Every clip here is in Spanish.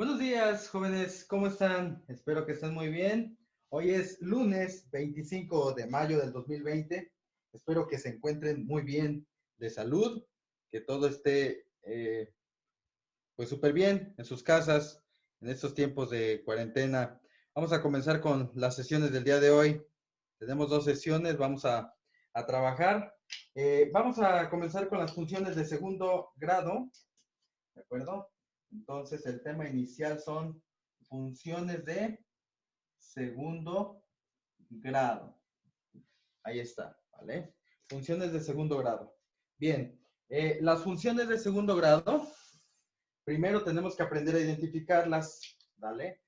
Buenos días, jóvenes, ¿cómo están? Espero que estén muy bien. Hoy es lunes 25 de mayo del 2020. Espero que se encuentren muy bien de salud, que todo esté pues súper bien en sus casas en estos tiempos de cuarentena. Vamos a comenzar con las sesiones del día de hoy. Tenemos dos sesiones, vamos a trabajar. Vamos a comenzar con las funciones de segundo grado. ¿De acuerdo? Entonces, el tema inicial son funciones de segundo grado. Ahí está, ¿vale? Funciones de segundo grado. Bien, las funciones de segundo grado, primero tenemos que aprender a identificarlas, ¿vale?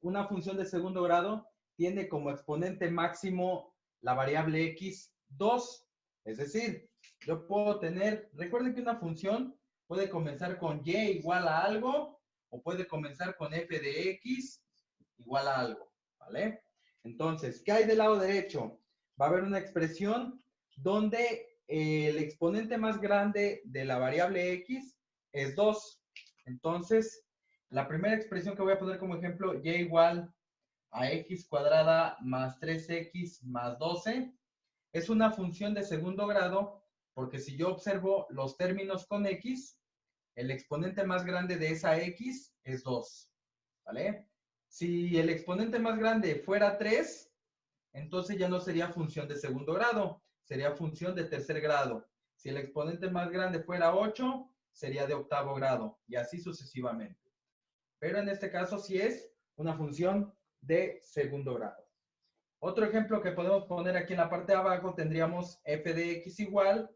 Una función de segundo grado tiene como exponente máximo la variable x 2, es decir, yo puedo tener, recuerden que una función puede comenzar con y igual a algo o puede comenzar con f de x igual a algo, ¿vale? Entonces, ¿qué hay del lado derecho? Va a haber una expresión donde el exponente más grande de la variable x es 2. Entonces, la primera expresión que voy a poner como ejemplo, y igual a x cuadrada más 3x más 12, es una función de segundo grado, porque si yo observo los términos con x, el exponente más grande de esa x es 2, ¿vale? Si el exponente más grande fuera 3, entonces ya no sería función de segundo grado, sería función de tercer grado. Si el exponente más grande fuera 8, sería de octavo grado, y así sucesivamente. Pero en este caso sí es una función de segundo grado. Otro ejemplo que podemos poner aquí en la parte de abajo, tendríamos f de x igual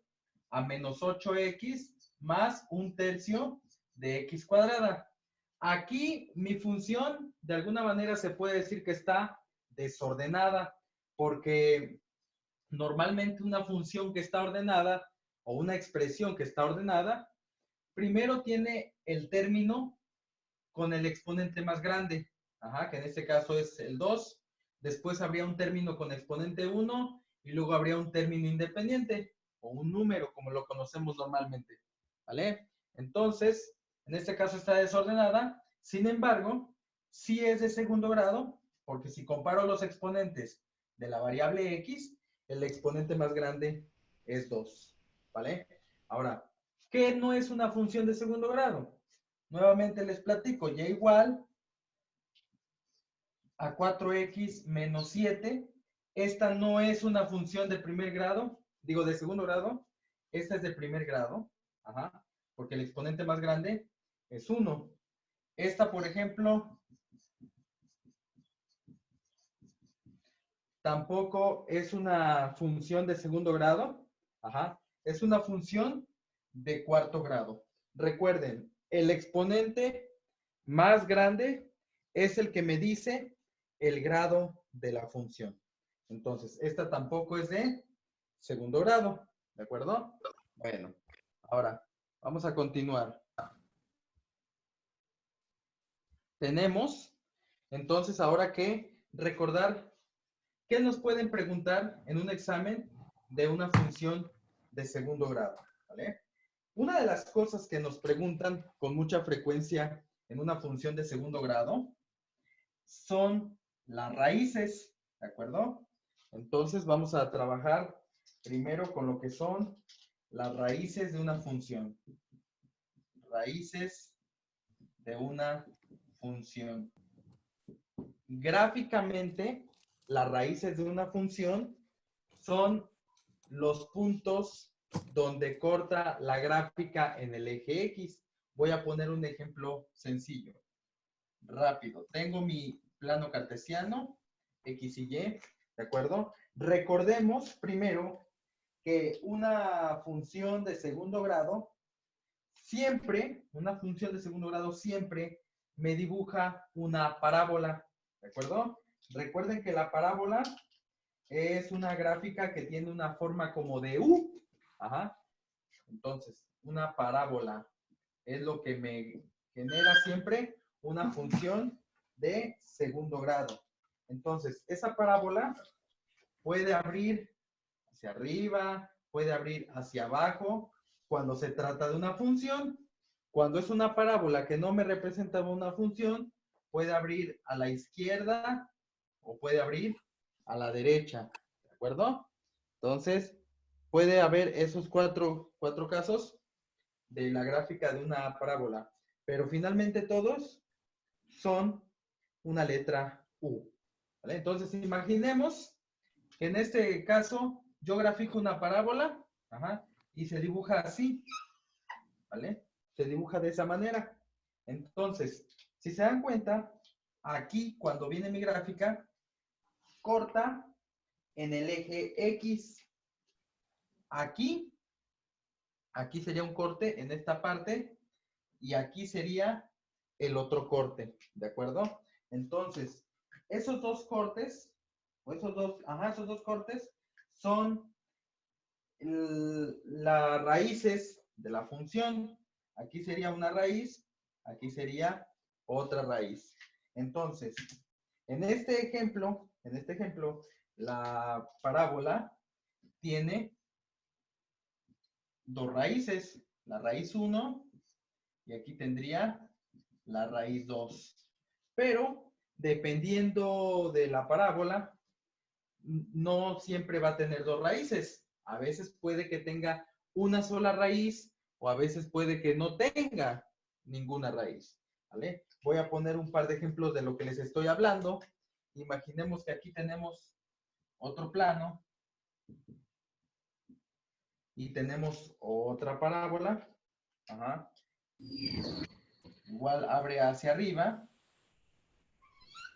a menos 8x más un tercio de x cuadrada. Aquí mi función de alguna manera se puede decir que está desordenada, porque normalmente una función que está ordenada o una expresión que está ordenada, primero tiene el término con el exponente más grande, que en este caso es el 2. Después habría un término con exponente 1 y luego habría un término independiente o un número como lo conocemos normalmente, ¿vale? Entonces, en este caso está desordenada. Sin embargo, sí es de segundo grado, porque si comparo los exponentes de la variable x, el exponente más grande es 2, ¿vale? Ahora, ¿qué no es una función de segundo grado? Nuevamente les platico, y igual a 4x menos 7. Esta no es una función de primer grado, digo de segundo grado, esta es de primer grado, porque el exponente más grande es 1. Esta, por ejemplo, tampoco es una función de segundo grado, es una función de cuarto grado. Recuerden, el exponente más grande es el que me dice el grado de la función. Entonces, esta tampoco es de segundo grado, ¿de acuerdo? Bueno, ahora vamos a continuar. Tenemos entonces ahora que recordar qué nos pueden preguntar en un examen de una función de segundo grado, ¿vale? Una de las cosas que nos preguntan con mucha frecuencia en una función de segundo grado son las raíces, ¿de acuerdo? Entonces vamos a trabajar primero con lo que son las raíces de una función. Raíces de una función. Gráficamente, las raíces de una función son los puntos donde corta la gráfica en el eje X. Voy a poner un ejemplo sencillo, rápido. Tengo mi plano cartesiano, X y Y, ¿de acuerdo? Recordemos primero que una función de segundo grado siempre me dibuja una parábola, ¿de acuerdo? Recuerden que la parábola es una gráfica que tiene una forma como de U. Entonces, una parábola es lo que me genera siempre una función de segundo grado. Entonces, esa parábola puede abrir hacia arriba, puede abrir hacia abajo, cuando se trata de una función, Cuando es una parábola que no me representa una función, puede abrir a la izquierda o puede abrir a la derecha, ¿de acuerdo? Entonces, puede haber esos cuatro casos de la gráfica de una parábola, pero finalmente todos son una letra U, ¿vale? Entonces, imaginemos que en este caso yo grafico una parábola, ajá, y se dibuja así, ¿vale? Se dibuja de esa manera. Entonces, si se dan cuenta, aquí cuando viene mi gráfica, corta en el eje X. Aquí sería un corte en esta parte y aquí sería el otro corte, ¿de acuerdo? Entonces, esos dos cortes, o esos dos cortes son las raíces de la función. Aquí sería una raíz, aquí sería otra raíz. Entonces, en este ejemplo, la parábola tiene dos raíces, la raíz 1 y aquí tendría la raíz 2. Pero dependiendo de la parábola, no siempre va a tener dos raíces. A veces puede que tenga una sola raíz o a veces puede que no tenga ninguna raíz, ¿vale? Voy a poner un par de ejemplos de lo que les estoy hablando. Imaginemos que aquí tenemos otro plano y tenemos otra parábola. Ajá. Igual abre hacia arriba,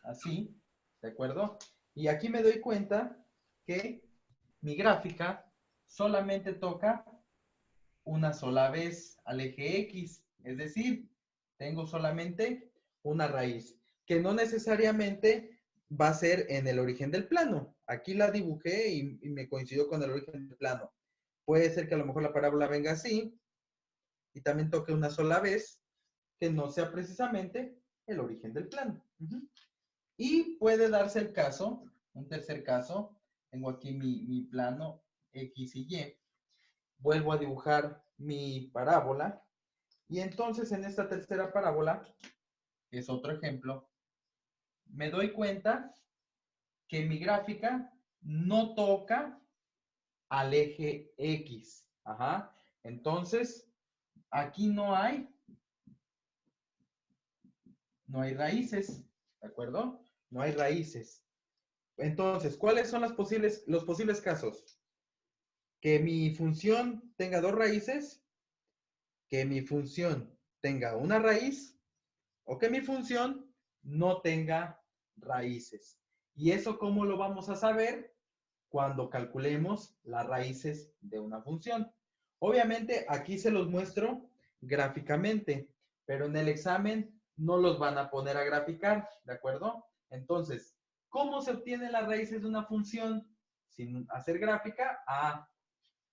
así, ¿de acuerdo? Y aquí me doy cuenta que mi gráfica solamente toca una sola vez al eje X, es decir, tengo solamente una raíz, que no necesariamente va a ser en el origen del plano. Aquí la dibujé y me coincidió con el origen del plano. Puede ser que a lo mejor la parábola venga así y también toque una sola vez, que no sea precisamente el origen del plano. Y puede darse el caso, un tercer caso, tengo aquí mi plano X y Y, vuelvo a dibujar mi parábola y entonces en esta tercera parábola, que es otro ejemplo, me doy cuenta que mi gráfica no toca al eje X. Ajá. Entonces, aquí no hay raíces, ¿de acuerdo? No hay raíces. Entonces, ¿cuáles son los posibles casos? Que mi función tenga dos raíces, que mi función tenga una raíz o que mi función no tenga raíces. ¿Y eso cómo lo vamos a saber? Cuando calculemos las raíces de una función. Obviamente aquí se los muestro gráficamente, pero en el examen no los van a poner a graficar, ¿de acuerdo? Entonces, ¿cómo se obtienen las raíces de una función sin hacer gráfica?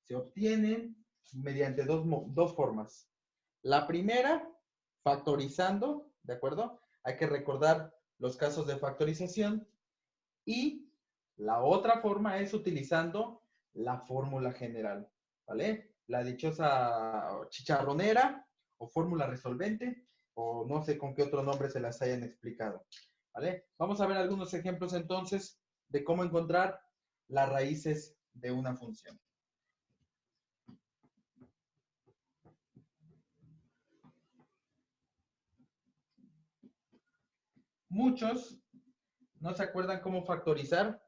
Se obtienen mediante dos formas. La primera, factorizando, ¿de acuerdo? Hay que recordar los casos de factorización. Y la otra forma es utilizando la fórmula general, ¿vale? La dichosa chicharronera o fórmula resolvente, o no sé con qué otro nombre se las hayan explicado, ¿vale? Vamos a ver algunos ejemplos entonces de cómo encontrar las raíces de una función. Muchos no se acuerdan cómo factorizar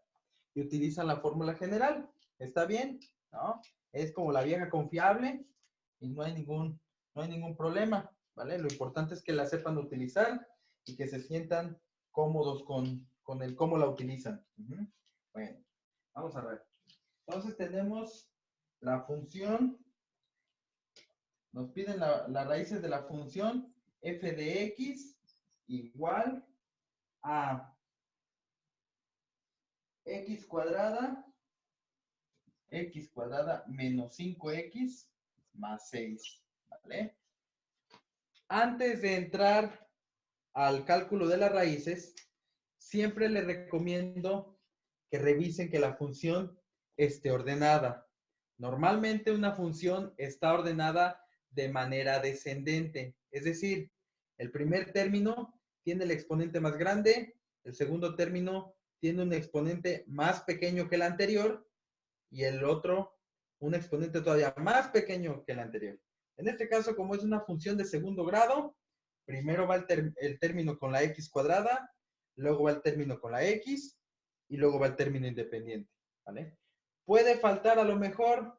y utilizan la fórmula general. ¿Está bien? ¿No? Es como la vieja confiable y no hay ningún problema, ¿vale? Lo importante es que la sepan utilizar y que se sientan cómodos con el cómo la utilizan. Bueno, vamos a ver. Entonces tenemos la función, nos piden las raíces de la función f de x igual a x cuadrada menos 5x más 6, ¿vale? Antes de entrar al cálculo de las raíces, siempre les recomiendo que revisen que la función esté ordenada. Normalmente una función está ordenada de manera descendente. Es decir, el primer término tiene el exponente más grande, el segundo término tiene un exponente más pequeño que el anterior y el otro un exponente todavía más pequeño que el anterior. En este caso, como es una función de segundo grado, primero va el término con la x cuadrada, luego va el término con la x y luego va el término independiente, ¿vale? Puede faltar a lo mejor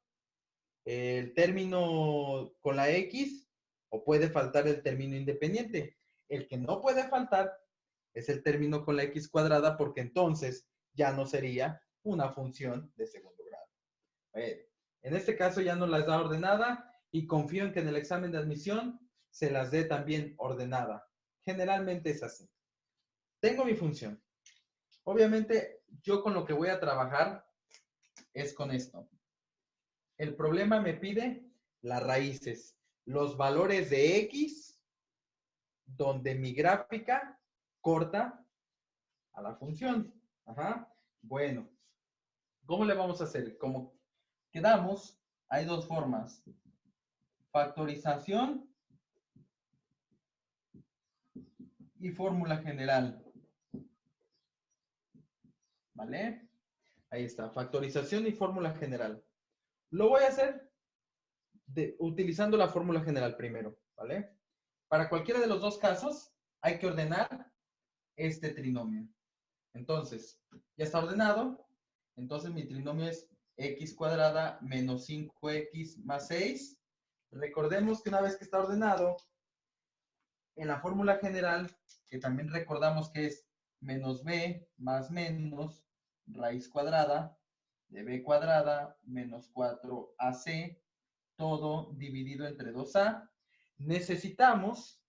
el término con la x o puede faltar el término independiente. El que no puede faltar es el término con la x cuadrada porque entonces ya no sería una función de segundo grado. En este caso ya no las da ordenada y confío en que en el examen de admisión se las dé también ordenada. Generalmente es así. Tengo mi función. Obviamente yo con lo que voy a trabajar es con esto. El problema me pide las raíces, los valores de x, donde mi gráfica corta a la función. Ajá. Bueno, ¿cómo le vamos a hacer? Como quedamos, hay dos formas. Factorización y fórmula general. ¿Vale? Ahí está, factorización y fórmula general. Lo voy a hacer utilizando la fórmula general primero, ¿vale? Para cualquiera de los dos casos, hay que ordenar este trinomio. Entonces, ya está ordenado. Entonces, mi trinomio es x cuadrada menos 5x más 6. Recordemos que una vez que está ordenado, en la fórmula general, que también recordamos que es menos b más menos raíz cuadrada de b cuadrada menos 4ac, todo dividido entre 2a, necesitamos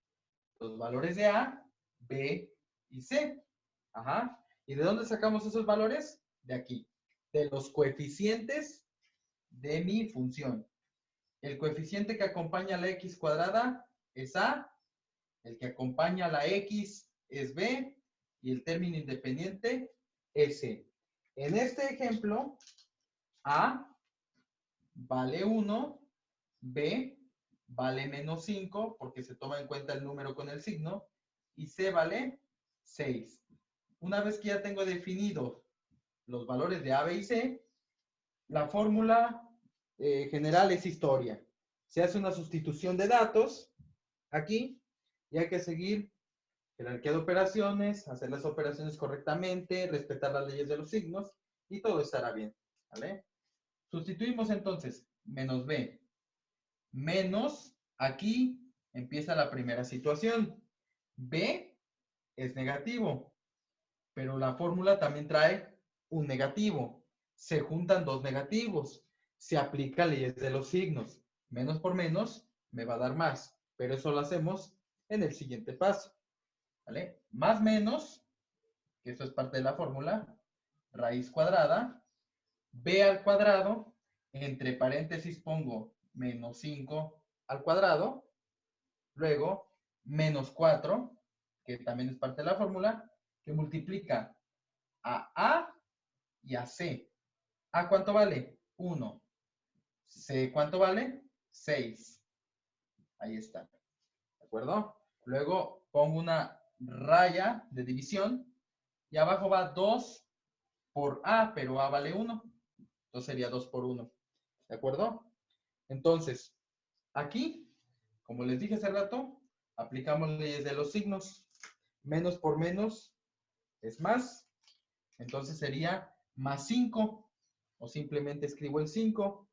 los valores de a, b y c. Ajá. ¿Y de dónde sacamos esos valores? De aquí, de los coeficientes de mi función. El coeficiente que acompaña a la x cuadrada es a, el que acompaña a la x es b y el término independiente es c. En este ejemplo, a vale 1, b vale menos 5 porque se toma en cuenta el número con el signo y c vale 6. Una vez que ya tengo definidos los valores de a, b y c, la fórmula general es historia. Se hace una sustitución de datos aquí y hay que seguir jerarquía de operaciones, hacer las operaciones correctamente, respetar las leyes de los signos y todo estará bien. ¿Vale? Sustituimos entonces menos b menos, aquí empieza la primera situación. B es negativo, pero la fórmula también trae un negativo. Se juntan dos negativos. Se aplica leyes de los signos. Menos por menos me va a dar más, pero eso lo hacemos en el siguiente paso. ¿Vale? Más menos, que eso es parte de la fórmula, raíz cuadrada, b al cuadrado, entre paréntesis pongo menos 5 al cuadrado, luego menos 4, que también es parte de la fórmula, que multiplica a y a c. ¿A cuánto vale? 1. C, ¿cuánto vale? 6. Ahí está. ¿De acuerdo? Luego pongo una raya de división y abajo va 2 por a, pero a vale 1. Entonces sería 2 por 1. ¿De acuerdo? Entonces, aquí, como les dije hace rato, aplicamos leyes de los signos. Menos por menos es más. Entonces sería más 5. O simplemente escribo el 5.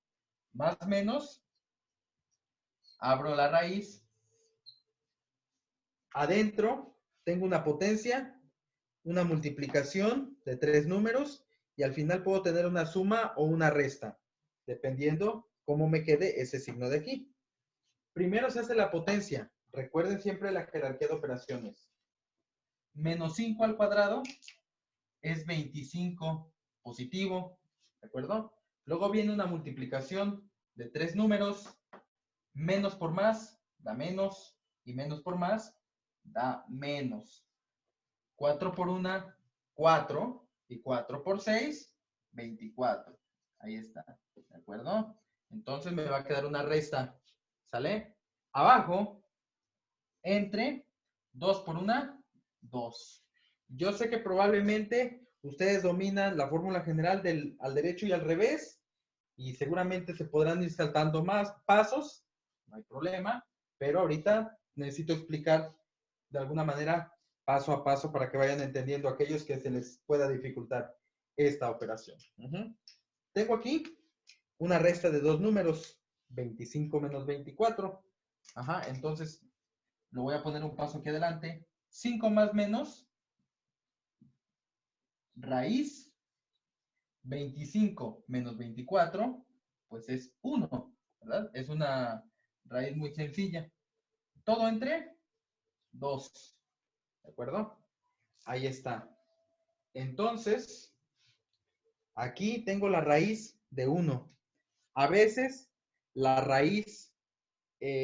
Más menos. Abro la raíz. Adentro tengo una potencia, una multiplicación de 3 números y al final puedo tener una suma o una resta, dependiendo cómo me quede ese signo de aquí. Primero se hace la potencia. Recuerden siempre la jerarquía de operaciones. Menos 5 al cuadrado es 25 positivo, ¿de acuerdo? Luego viene una multiplicación de 3 números. Menos por más da menos y menos por más da menos. 4 por 1, 4 y 4 por 6, 24. Ahí está, ¿de acuerdo? Entonces me va a quedar una resta, ¿sale? abajo, entre 2 por 1, 2. Yo sé que probablemente ustedes dominan la fórmula general del al derecho y al revés, y seguramente se podrán ir saltando más pasos, no hay problema, pero ahorita necesito explicar de alguna manera paso a paso para que vayan entendiendo aquellos que se les pueda dificultar esta operación. Tengo aquí una resta de dos números, 25 menos 24. Entonces lo voy a poner un paso aquí adelante. 5 más menos raíz 25 menos 24, pues es 1, ¿verdad? Es una raíz muy sencilla. Todo entre 2, ¿de acuerdo? Ahí está. Entonces, aquí tengo la raíz de 1. A veces, la raíz,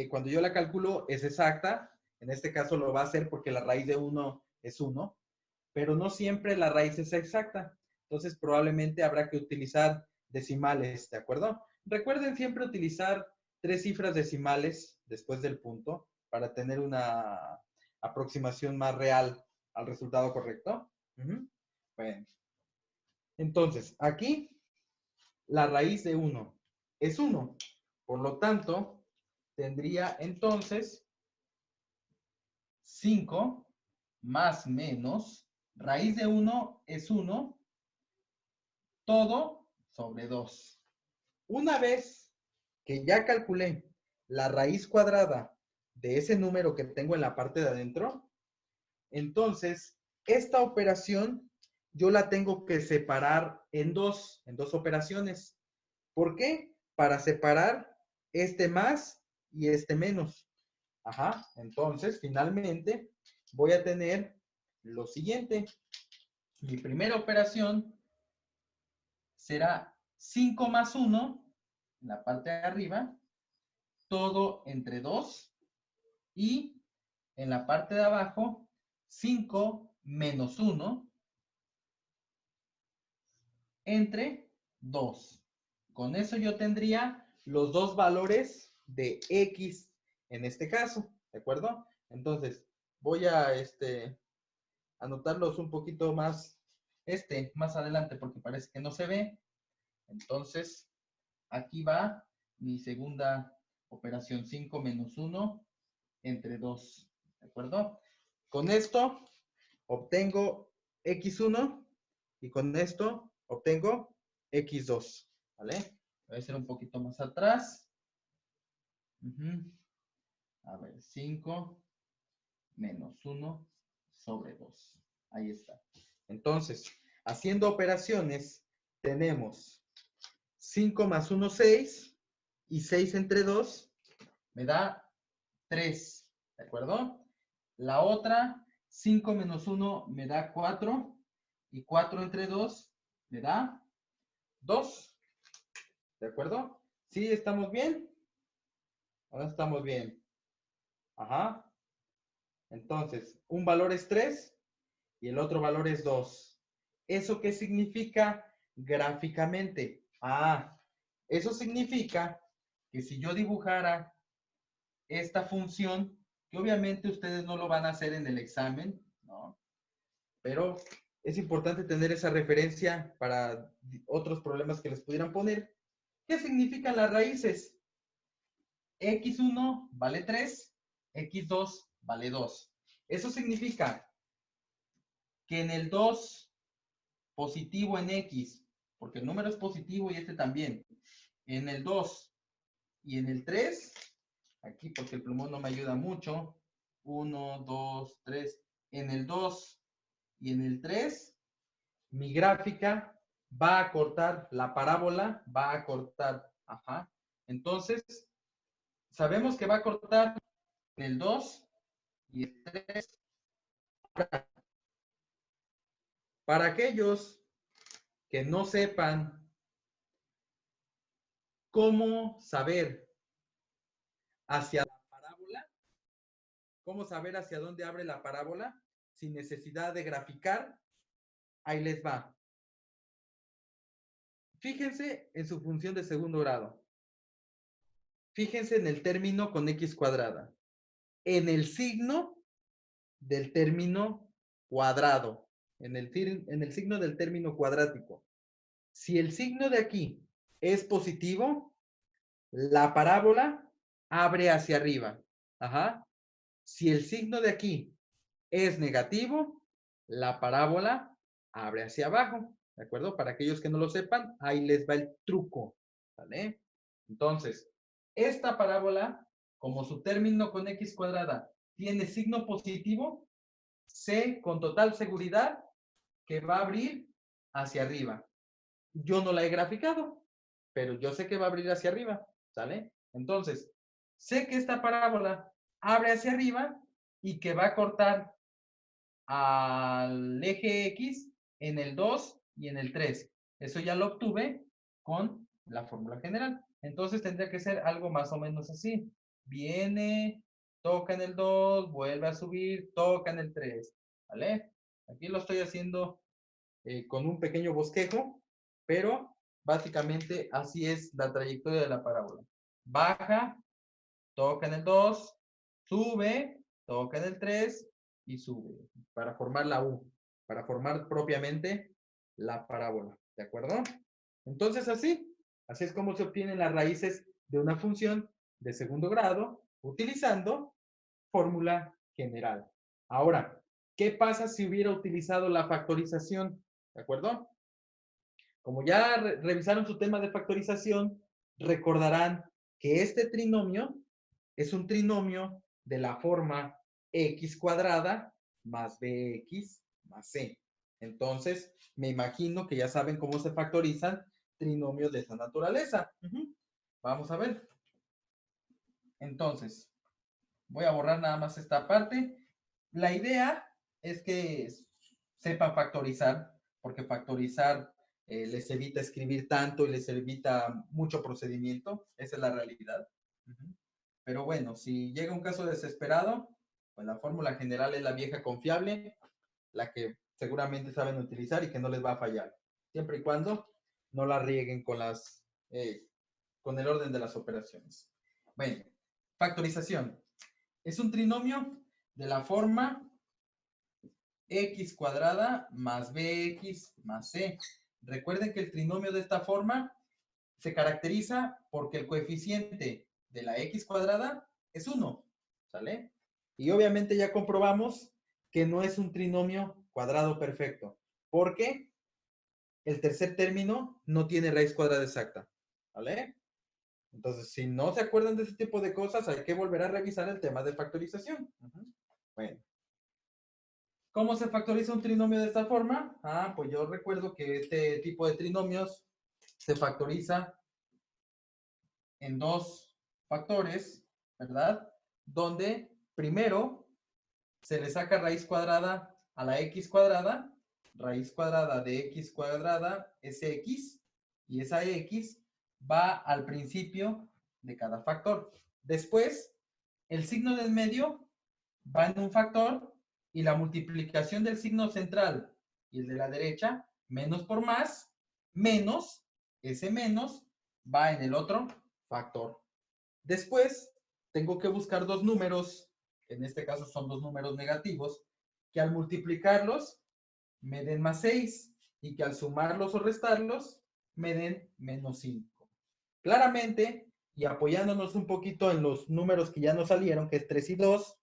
cuando yo la calculo, es exacta. En este caso lo va a hacer porque la raíz de 1 es 1, pero no siempre la raíz es exacta. Entonces, probablemente habrá que utilizar decimales, ¿de acuerdo? Recuerden siempre utilizar 3 cifras decimales después del punto para tener una aproximación más real al resultado correcto. Bueno, entonces, aquí la raíz de 1 es 1. Por lo tanto, tendría entonces 5 más menos, raíz de 1 es 1, todo sobre 2. Una vez que ya calculé la raíz cuadrada de ese número que tengo en la parte de adentro, entonces esta operación yo la tengo que separar en dos operaciones. ¿Por qué? Para separar este más y este menos. Entonces finalmente voy a tener lo siguiente. Mi primera operación será 5 más 1 en la parte de arriba, todo entre 2, y en la parte de abajo 5 menos 1 entre 2. Con eso yo tendría los dos valores de X en este caso, ¿de acuerdo? Entonces voy a anotarlos un poquito más más adelante porque parece que no se ve. Entonces aquí va mi segunda operación, 5 menos 1 entre 2, ¿de acuerdo? Con esto obtengo X1 y con esto obtengo X2, ¿vale? Voy a hacer un poquito más atrás. A ver, 5 menos 1 sobre 2. Ahí está. Entonces, haciendo operaciones, tenemos 5 más 1, 6, y 6 entre 2 me da 3, ¿de acuerdo? La otra, 5 menos 1 me da 4, y 4 entre 2 me da 2, ¿de acuerdo? ¿Sí estamos bien? Ahora estamos bien. Entonces, un valor es 3 y el otro valor es 2. ¿Eso qué significa gráficamente? Eso significa que si yo dibujara esta función, que obviamente ustedes no lo van a hacer en el examen, ¿no? Pero es importante tener esa referencia para otros problemas que les pudieran poner. ¿Qué significan las raíces? X1 vale 3, X2 vale 2. Eso significa que en el 2 positivo en X, porque el número es positivo y este también, en el 2 y en el 3, aquí porque el plumón no me ayuda mucho, 1, 2, 3, en el 2 y en el 3, mi gráfica va a cortar, la parábola va a cortar. Entonces, sabemos que va a cortar en el 2 y el 3. Para aquellos que no sepan cómo saber hacia la parábola, cómo saber hacia dónde abre la parábola sin necesidad de graficar, ahí les va. Fíjense en su función de segundo grado. fíjense en el término con x cuadrada, en el signo del término cuadrado, en el signo del término cuadrático. Si el signo de aquí es positivo, la parábola abre hacia arriba. Ajá. Si el signo de aquí es negativo, la parábola abre hacia abajo. ¿De acuerdo? Para aquellos que no lo sepan, ahí les va el truco. ¿Vale? Entonces, esta parábola, como su término con x cuadrada tiene signo positivo, sé con total seguridad que va a abrir hacia arriba. Yo no la he graficado, pero yo sé que va a abrir hacia arriba, ¿sale? Entonces, sé que esta parábola abre hacia arriba y que va a cortar al eje X en el 2 y en el 3. Eso ya lo obtuve con la fórmula general. Entonces tendría que ser algo más o menos así. Viene, toca en el 2, vuelve a subir, toca en el 3. ¿Vale? Aquí lo estoy haciendo con un pequeño bosquejo, pero básicamente así es la trayectoria de la parábola. Baja, toca en el 2, sube, toca en el 3 y sube para formar la U, para formar propiamente la parábola. ¿De acuerdo? Entonces así es como se obtienen las raíces de una función de segundo grado utilizando fórmula general. Ahora, ¿qué pasa si hubiera utilizado la factorización? ¿De acuerdo? Como ya revisaron su tema de factorización, recordarán que este trinomio es un trinomio de la forma x cuadrada más bx más c. Entonces, me imagino que ya saben cómo se factorizan trinomios de esa naturaleza. Vamos a ver. Entonces, voy a borrar nada más esta parte. La idea es que sepan factorizar, porque factorizar les evita escribir tanto y les evita mucho procedimiento. Esa es la realidad. Pero bueno, si llega un caso desesperado, pues la fórmula general es la vieja confiable, la que seguramente saben utilizar y que no les va a fallar, siempre y cuando no la rieguen con el orden de las operaciones. Bueno, factorización. Es un trinomio de la forma x cuadrada más bx más c. Recuerden que el trinomio de esta forma se caracteriza porque el coeficiente de la x cuadrada es 1, ¿sale? Y obviamente ya comprobamos que no es un trinomio cuadrado perfecto, porque el tercer término no tiene raíz cuadrada exacta, ¿vale? Entonces, si no se acuerdan de ese tipo de cosas, hay que volver a revisar el tema de factorización. Bueno. ¿Cómo se factoriza un trinomio de esta forma? Pues yo recuerdo que este tipo de trinomios se factoriza en dos factores, ¿verdad? Donde primero se le saca raíz cuadrada a la x cuadrada, raíz cuadrada de x cuadrada es x, y esa x va al principio de cada factor. Después, el signo del medio va en un factor y la multiplicación del signo central y el de la derecha, menos por más, menos, ese menos va en el otro factor. Después, tengo que buscar dos números, en este caso son dos números negativos, que al multiplicarlos me den más 6 y que al sumarlos o restarlos me den menos 5. Claramente, y apoyándonos un poquito en los números que ya nos salieron, que es 3 y 2,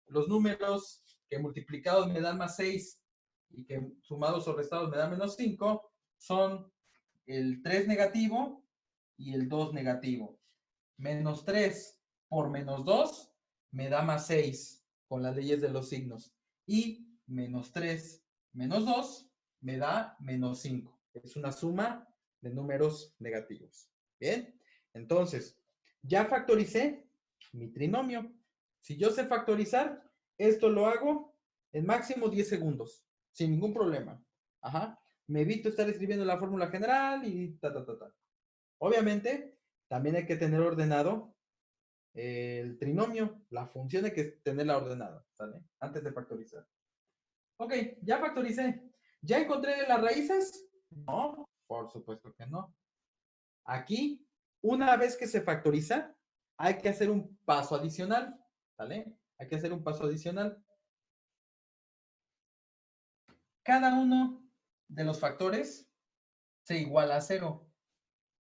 los números que multiplicados me dan más 6 y que sumados o restados me dan menos 5 son el 3 negativo y el 2 negativo. Menos 3 por menos 2 me da más 6 con las leyes de los signos. Y menos 3 menos 2 me da menos 5. Es una suma de números negativos. Bien, entonces ya factoricé mi trinomio. Si yo sé factorizar, esto lo hago en máximo 10 segundos, sin ningún problema. Ajá. Me evito estar escribiendo la fórmula general y ta. Obviamente, también hay que tener ordenado el trinomio, la función hay que tenerla ordenada, ¿sale? Antes de factorizar. Ok, ya factoricé. ¿Ya encontré las raíces? No, por supuesto que no. Aquí, una vez que se factoriza, hay que hacer un paso adicional, ¿vale? Hay que hacer un paso adicional. Cada uno de los factores se iguala a 0.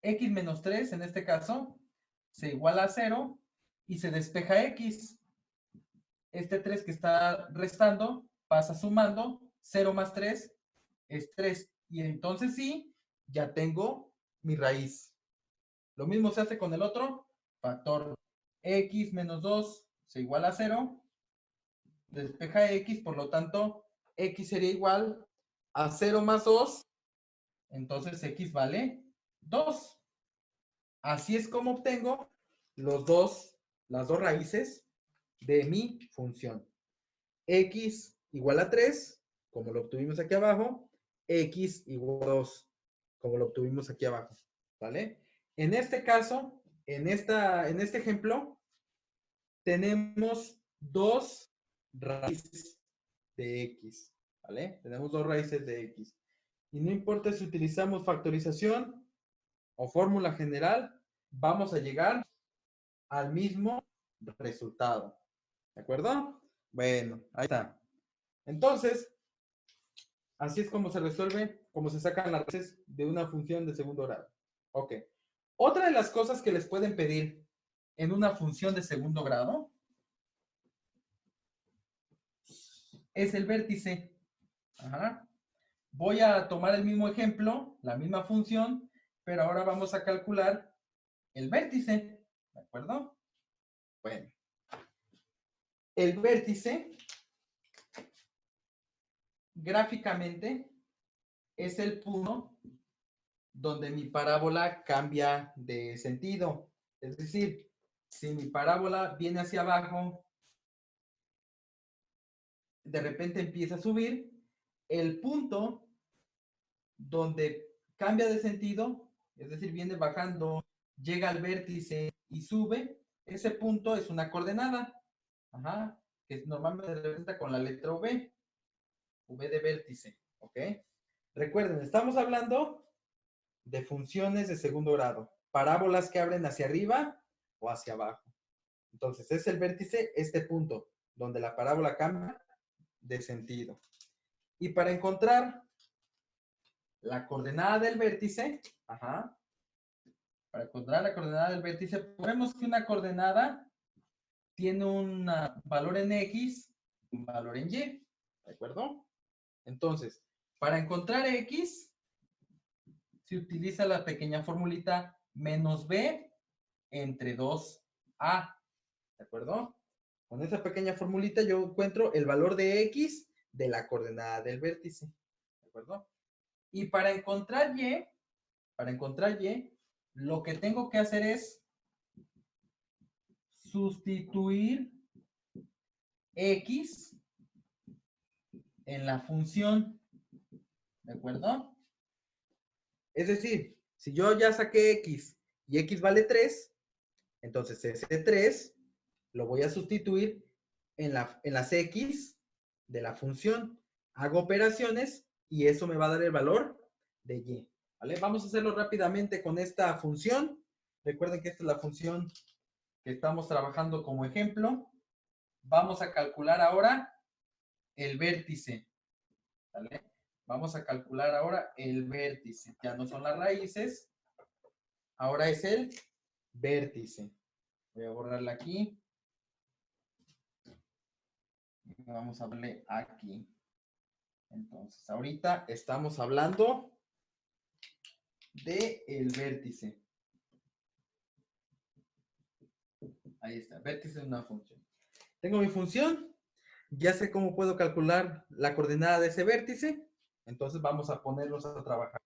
X menos 3, en este caso, se iguala a 0 y se despeja X. Este 3 que está restando pasa sumando, 0 más 3 es 3. Y entonces sí, ya tengo mi raíz. Lo mismo se hace con el otro factor. X menos 2 se iguala a 0. Despeja X, por lo tanto, X sería igual a 0 más 2. Entonces X vale 2. Así es como obtengo las dos raíces de mi función. X igual a 3, como lo obtuvimos aquí abajo. X igual a 2, como lo obtuvimos aquí abajo. ¿Vale? En este caso, en este ejemplo, tenemos dos raíces de X. ¿Vale? Tenemos dos raíces de X. Y no importa si utilizamos factorización o fórmula general, vamos a llegar al mismo resultado. ¿De acuerdo? Bueno, ahí está. Entonces, así es como se resuelve, como se sacan las raíces de una función de segundo grado. Ok. Otra de las cosas que les pueden pedir en una función de segundo grado es el vértice. Ajá. Voy a tomar el mismo ejemplo, la misma función, pero ahora vamos a calcular el vértice. ¿De acuerdo? Bueno. El vértice, gráficamente, es el punto donde mi parábola cambia de sentido. Es decir, si mi parábola viene hacia abajo, de repente empieza a subir, el punto donde cambia de sentido, es decir, viene bajando, llega al vértice y sube, ese punto es una coordenada, ajá, que normalmente se representa con la letra V, V de vértice, ¿ok? Recuerden, estamos hablando de funciones de segundo grado, parábolas que abren hacia arriba o hacia abajo. Entonces, es el vértice, este punto, donde la parábola cambia de sentido. Y para encontrar la coordenada del vértice, ajá, para encontrar la coordenada del vértice, podemos que una coordenada tiene un valor en X, un valor en Y, ¿de acuerdo? Entonces, para encontrar X, se utiliza la pequeña formulita menos B entre 2A, ¿de acuerdo? Con esa pequeña formulita yo encuentro el valor de X de la coordenada del vértice, ¿de acuerdo? Y para encontrar Y, lo que tengo que hacer es sustituir X en la función, ¿de acuerdo? Es decir, si yo ya saqué X y X vale 3, entonces ese 3 lo voy a sustituir en las X de la función. Hago operaciones y eso me va a dar el valor de Y. ¿Vale? Vamos a hacerlo rápidamente con esta función. Recuerden que esta es la función que estamos trabajando como ejemplo. Vamos a calcular ahora el vértice. ¿Vale? Vamos a calcular ahora el vértice. Ya no son las raíces. Ahora es el vértice. Voy a borrarla aquí. Vamos a darle aquí. Entonces, ahorita estamos hablando del vértice. Ahí está, vértice de una función. Tengo mi función, ya sé cómo puedo calcular la coordenada de ese vértice, entonces vamos a ponernos a trabajar.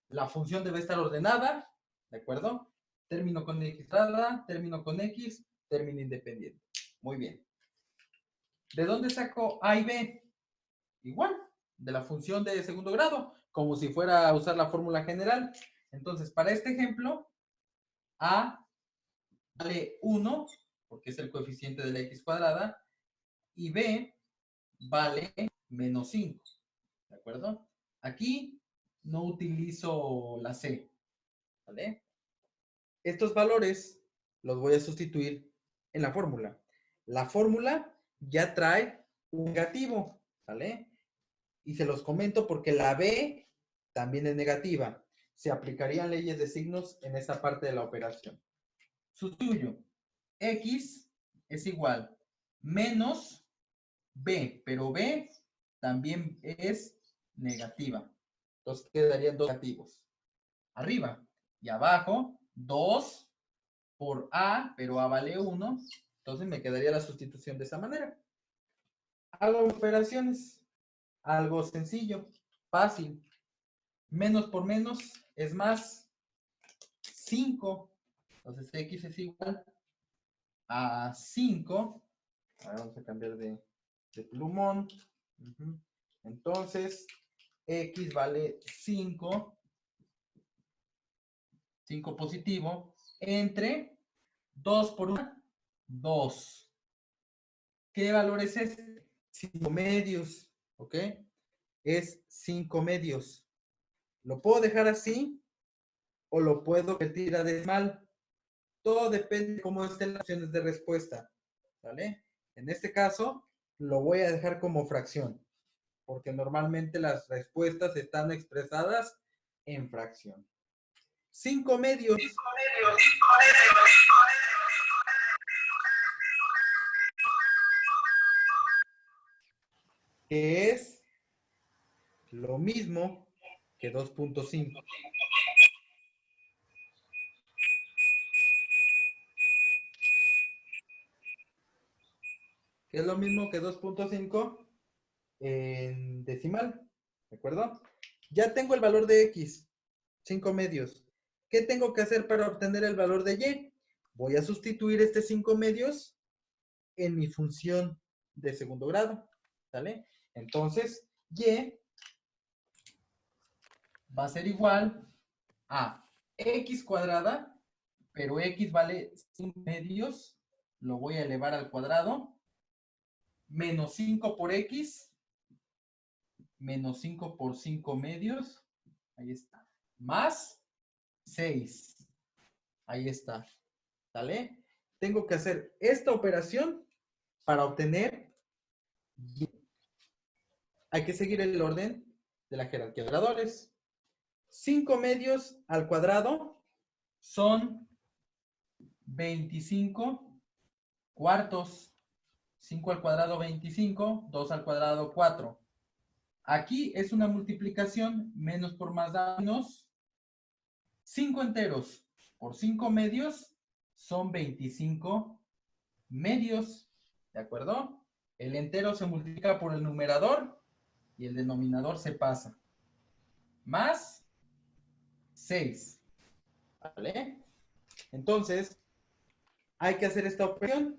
La función debe estar ordenada, ¿de acuerdo? Término con X, término con X, término independiente. Muy bien. ¿De dónde saco A y B? Igual, de la función de segundo grado, como si fuera a usar la fórmula general. Entonces, para este ejemplo, A vale 1, porque es el coeficiente de la X cuadrada, y B vale menos 5, ¿de acuerdo? Aquí no utilizo la C, ¿vale? Estos valores los voy a sustituir en la fórmula. La fórmula ya trae un negativo, ¿vale? Y se los comento porque la B también es negativa. Se aplicarían leyes de signos en esa parte de la operación. Sustituyo. X es igual menos B, pero B también es negativa. Entonces quedarían dos negativos. Arriba y abajo, 2 por A, pero A vale 1. Entonces me quedaría la sustitución de esa manera. Hago operaciones. Algo sencillo, fácil. Menos por menos es más 5. Entonces X es igual a 5. Ahora vamos a cambiar de plumón. Entonces, X vale 5. 5 positivo. Entre 2 por 1, 2. ¿Qué valor es este? 5 medios. ¿Ok? Es 5 medios. ¿Lo puedo dejar así o lo puedo convertir a decimal? Todo depende de cómo estén las opciones de respuesta. ¿Vale? En este caso, lo voy a dejar como fracción, porque normalmente las respuestas están expresadas en fracción. 5 medios. Que es lo mismo que 2.5. Que es lo mismo que 2.5 en decimal. ¿De acuerdo? Ya tengo el valor de X, 5 medios. ¿Qué tengo que hacer para obtener el valor de Y? Voy a sustituir este 5 medios en mi función de segundo grado. ¿Sale? Entonces, Y va a ser igual a X cuadrada, pero X vale 5 medios, lo voy a elevar al cuadrado, menos 5 por X, menos 5 por 5 medios, ahí está, más 6, ahí está, ¿sale? Tengo que hacer esta operación para obtener Y. Hay que seguir el orden de la jerarquía de operadores. 5 medios al cuadrado son 25 cuartos. 5 al cuadrado 25, 2 al cuadrado 4. Aquí es una multiplicación, menos por más da menos. 5 enteros por 5 medios son 25 medios, ¿de acuerdo? El entero se multiplica por el numerador y el denominador se pasa. Más 6, ¿vale? Entonces, hay que hacer esta operación.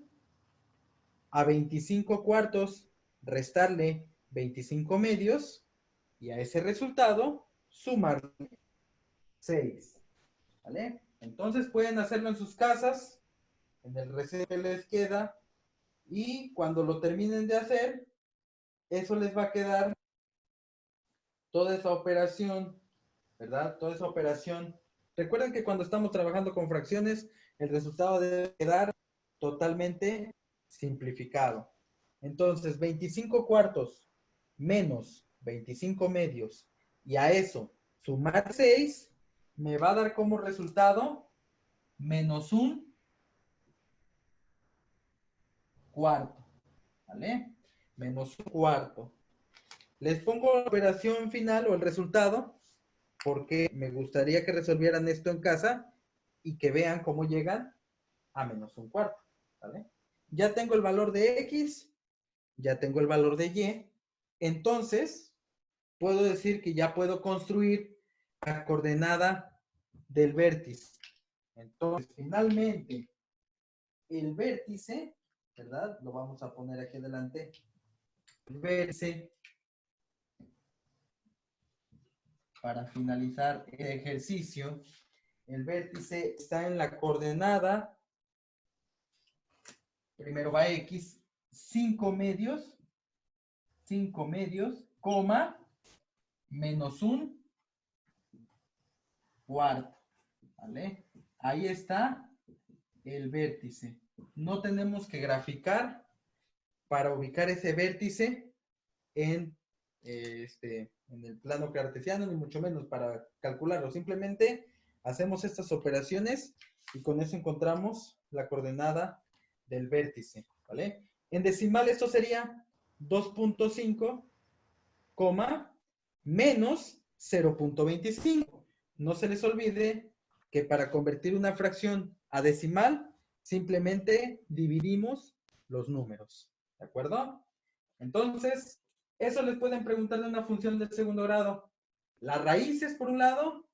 A 25 cuartos, restarle 25 medios y a ese resultado sumarle 6. ¿Vale? Entonces pueden hacerlo en sus casas, en el receso que les queda, y cuando lo terminen de hacer, eso les va a quedar toda esa operación, ¿verdad? Toda esa operación. Recuerden que cuando estamos trabajando con fracciones, el resultado debe quedar totalmente simplificado. Entonces, 25 cuartos menos 25 medios y a eso sumar 6 me va a dar como resultado menos un cuarto, ¿vale? Menos un cuarto. Les pongo la operación final o el resultado porque me gustaría que resolvieran esto en casa y que vean cómo llegan a menos un cuarto, ¿vale? Ya tengo el valor de X, ya tengo el valor de Y, entonces puedo decir que ya puedo construir la coordenada del vértice. Entonces, finalmente, el vértice, ¿verdad? Lo vamos a poner aquí adelante. El vértice, para finalizar el ejercicio, el vértice está en la coordenada, primero va X, 5 medios, coma, menos un cuarto, ¿vale? Ahí está el vértice. No tenemos que graficar para ubicar ese vértice en, en el plano cartesiano, ni mucho menos para calcularlo. Simplemente hacemos estas operaciones y con eso encontramos la coordenada del vértice, ¿vale? En decimal esto sería 2.5, menos 0.25. No se les olvide que para convertir una fracción a decimal, simplemente dividimos los números, ¿de acuerdo? Entonces, eso les pueden preguntar de una función del segundo grado. Las raíces por un lado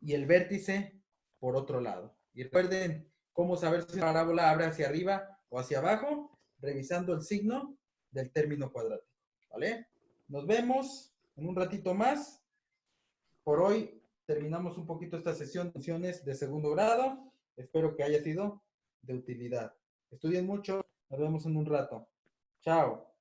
y el vértice por otro lado. Y recuerden cómo saber si la parábola abre hacia arriba o hacia abajo, revisando el signo del término cuadrático, ¿vale? Nos vemos en un ratito más. Por hoy terminamos un poquito esta sesión de funciones de segundo grado. Espero que haya sido de utilidad. Estudien mucho. Nos vemos en un rato. Chao.